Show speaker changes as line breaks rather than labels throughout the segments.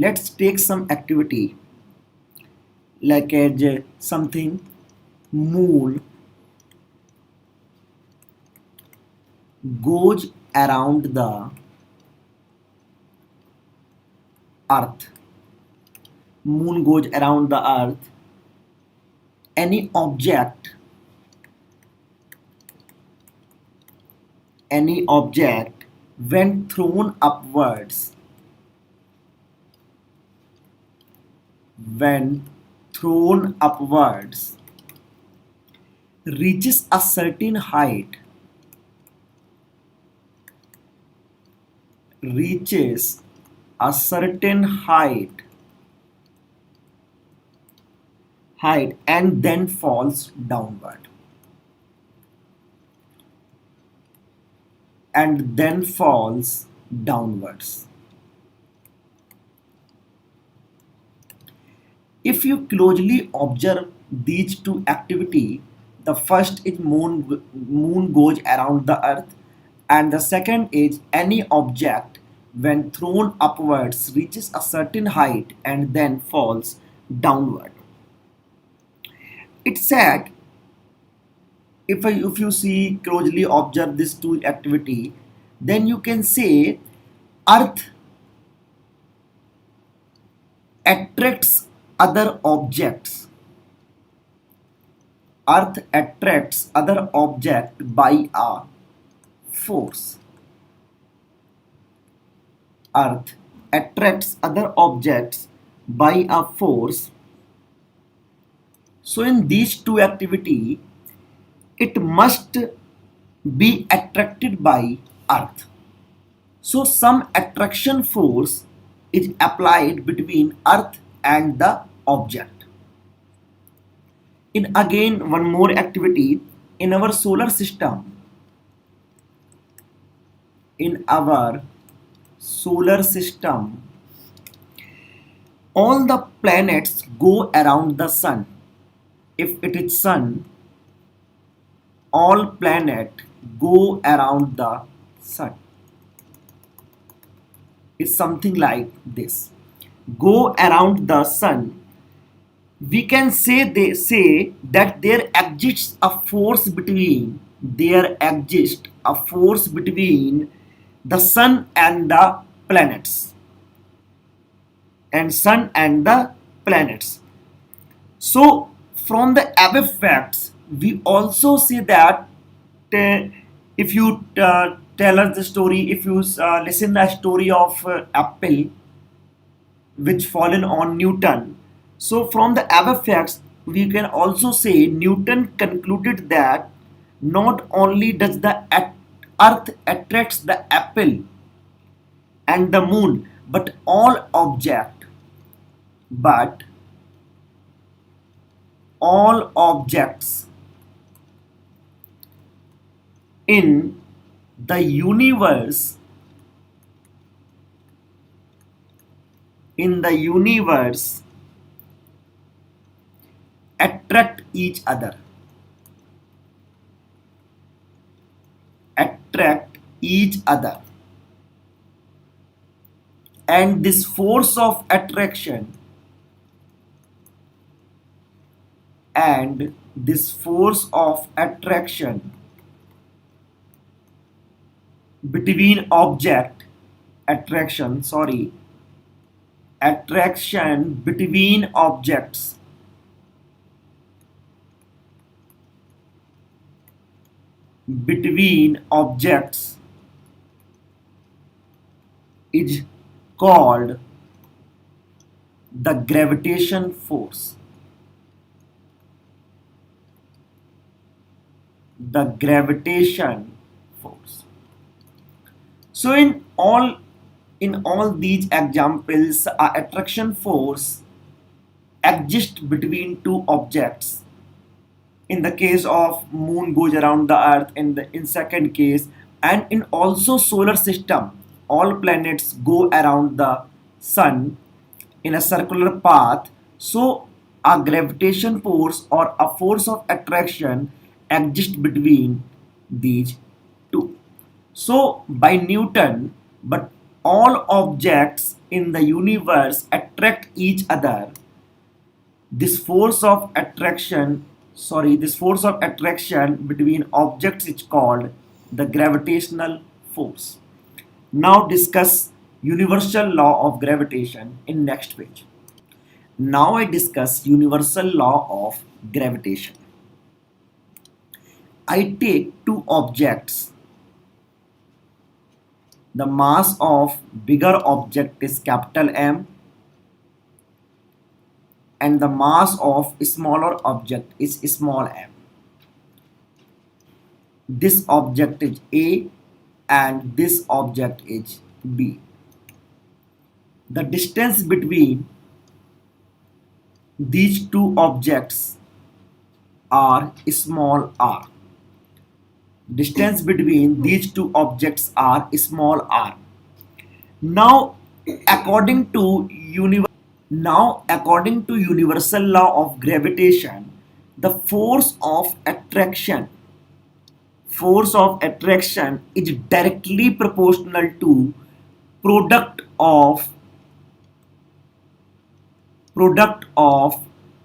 let's take some activity like something moon goes around the earth. Moon goes around the earth. Any object, any object when thrown upwards, when thrown upwards, reaches a certain height, reaches a certain height and then falls downward, and then falls downwards. If you closely observe these two activity, the first is moon goes around the earth, and the second is any object when thrown upwards reaches a certain height and then falls downward. It's said if you see closely observe this two activity, then you can say earth attracts other objects. Earth attracts other object by a force. Earth attracts other objects by a force. So in these two activity, it must be attracted by earth. So some attraction force is applied between earth and the object. In again one more activity, in our solar system, in our solar system, all the planets go around the sun. If it is sun, all planets go around the sun. It's something like this. Go around the sun. We can say that there exists a force between the sun and the planets, So from the above facts, we also see that if you tell us the story, if you listen the story of apple which fallen on Newton. So from the above facts, we can also say Newton concluded that not only does the earth attracts the apple and the moon, but all objects in the universe attract each other, and this force of attraction between attraction between objects is called the gravitation force. So in all these examples, a attraction force exists between two objects. In the case of moon goes around the earth, in second case, and in also solar system, all planets go around the sun in a circular path. So a gravitation force or a force of attraction exists between these two. So by Newton, but all objects in the universe attract each other, this force of attraction between objects is called the gravitational force. Now discuss universal law of gravitation in next page. Now I discuss universal law of gravitation. I take two objects. The mass of bigger object is capital M and the mass of smaller object is small m. This object is A and this object is B. The distance between these two objects are small r. Distance between these two objects are small r. Now, according to universal law of gravitation, the force of attraction is directly proportional to product of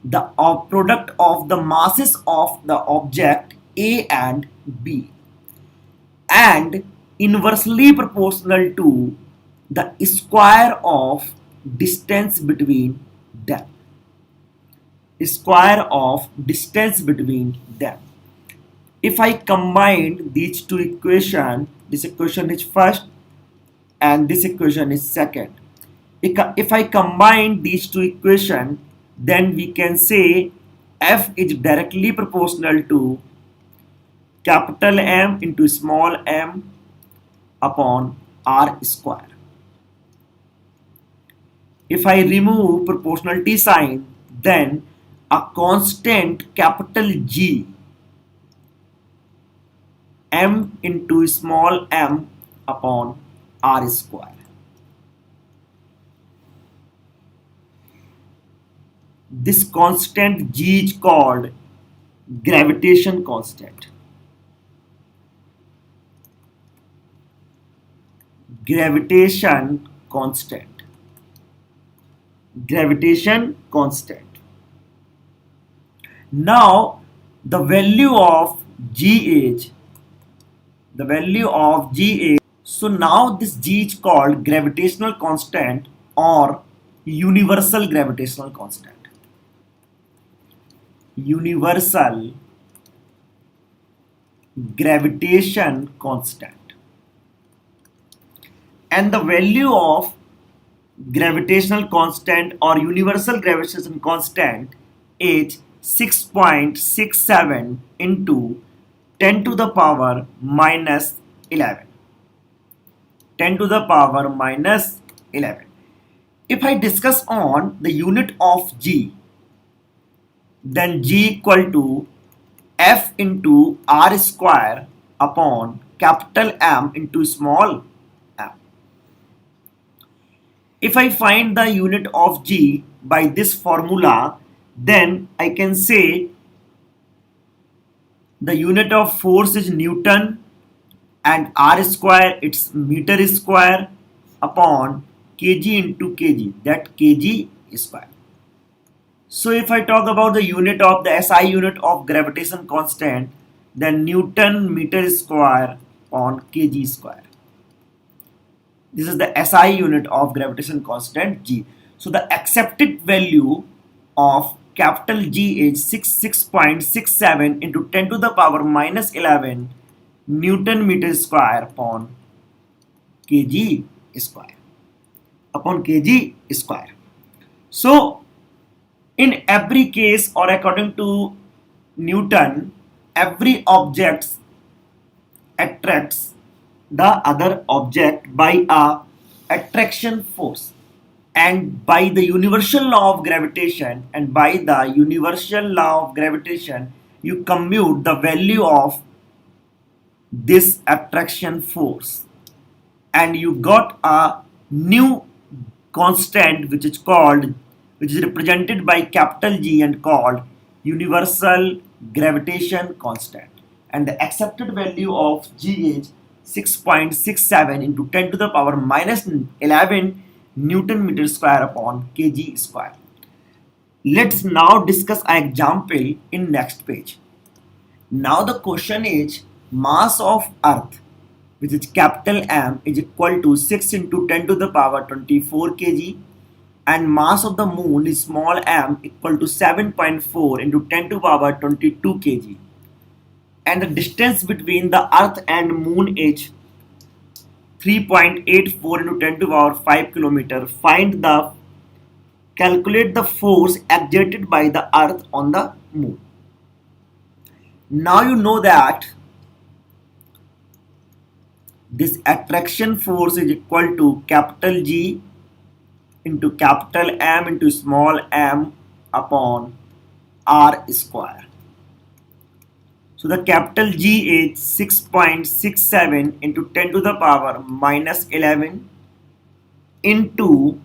the masses of the object A and B, and inversely proportional to the square of distance between them. If I combine these two equations, this equation is first and this equation is second. If I combine these two equations, then we can say F is directly proportional to capital M into small m upon r square. If I remove proportionality sign, then a constant capital G m into small m upon r square. This constant G is called gravitation constant. Gravitation constant. Now the value of G is so now this G is called gravitational constant or universal gravitational constant. Universal gravitation constant. And the value of gravitational constant or universal gravitation constant is 6.67 into 10 to the power minus 11. 10 to the power minus 11. If I discuss on the unit of G, then G equal to F into R square upon capital M into small m. If I find the unit of G by this formula, then I can say the unit of force is Newton and R square it's meter square upon kg into kg, that kg square. So if I talk about the unit of the SI unit of gravitation constant, then Newton meter square on kg square. This is the SI unit of gravitation constant G. So the accepted value of capital G is 6.67 into 10 to the power minus 11 Newton meter square upon kg square. So in every case, or according to Newton, every object attracts the other object by a attraction force, and by the universal law of gravitation you compute the value of this attraction force and you got a new constant which is represented by capital G and called universal gravitation constant, and the accepted value of G is 6.67 into 10 to the power minus 11 Newton meter square upon kg square. Let's now discuss an example in next page. Now the question is mass of earth, which is capital M, is equal to 6 into 10 to the power 24 kg, and mass of the moon is small m equal to 7.4 into 10 to the power 22 kg, and the distance between the earth and moon is 3.84 into 10 to the power 5 kilometer. Calculate the force exerted by the earth on the moon. Now you know that this attraction force is equal to capital G into capital M into small m upon r square. So the capital G is 6.67 into 10 to the power minus 11 into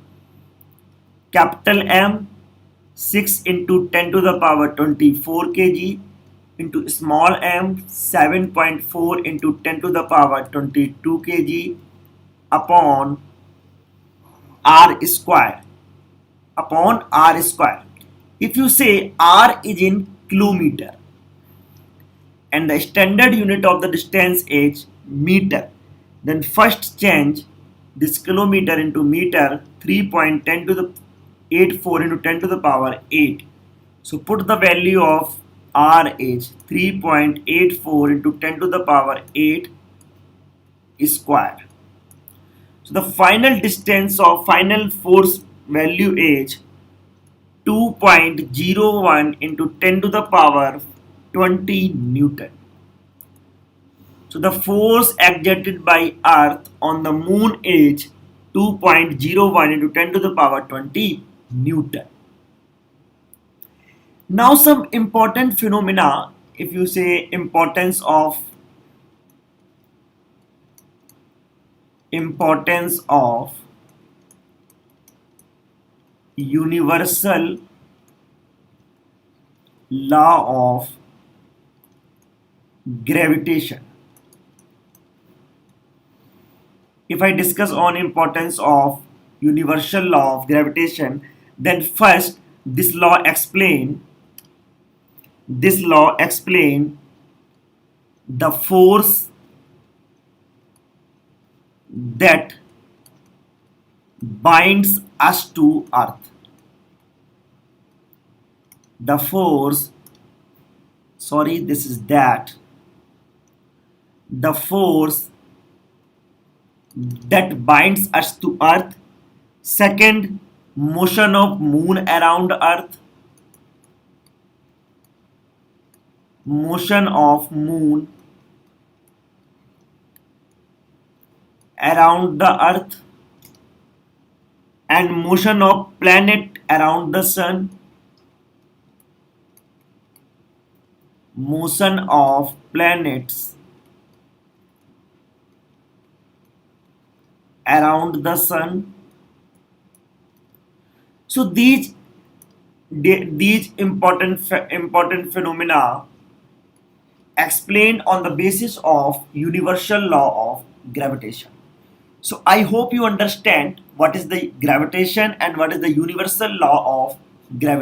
capital M 6 into 10 to the power 24 kg into small m 7.4 into 10 to the power 22 kg upon r square. If you say r is in kilometer and the standard unit of the distance is meter, then first change this kilometer into meter. 3.10 to the 84 into 10 to the power 8. So put the value of r is 3.84 into 10 to the power 8 square. So the final distance of final force value is 2.01 into 10 to the power 20 Newton. So the force exerted by earth on the moon is 2.01 into 10 to the power 20 Newton. Now some important phenomena, if you say importance of universal law of gravitation. If I discuss on importance of universal law of gravitation, then first this law explain the force that binds us to earth. The force that binds us to earth. Second, motion of moon around earth. Motion of moon around the earth and motion of planet around the sun. Motion of planets around the sun. So these important phenomena explained on the basis of universal law of gravitation. So I hope you understand what is the gravitation and what is the universal law of gravitation.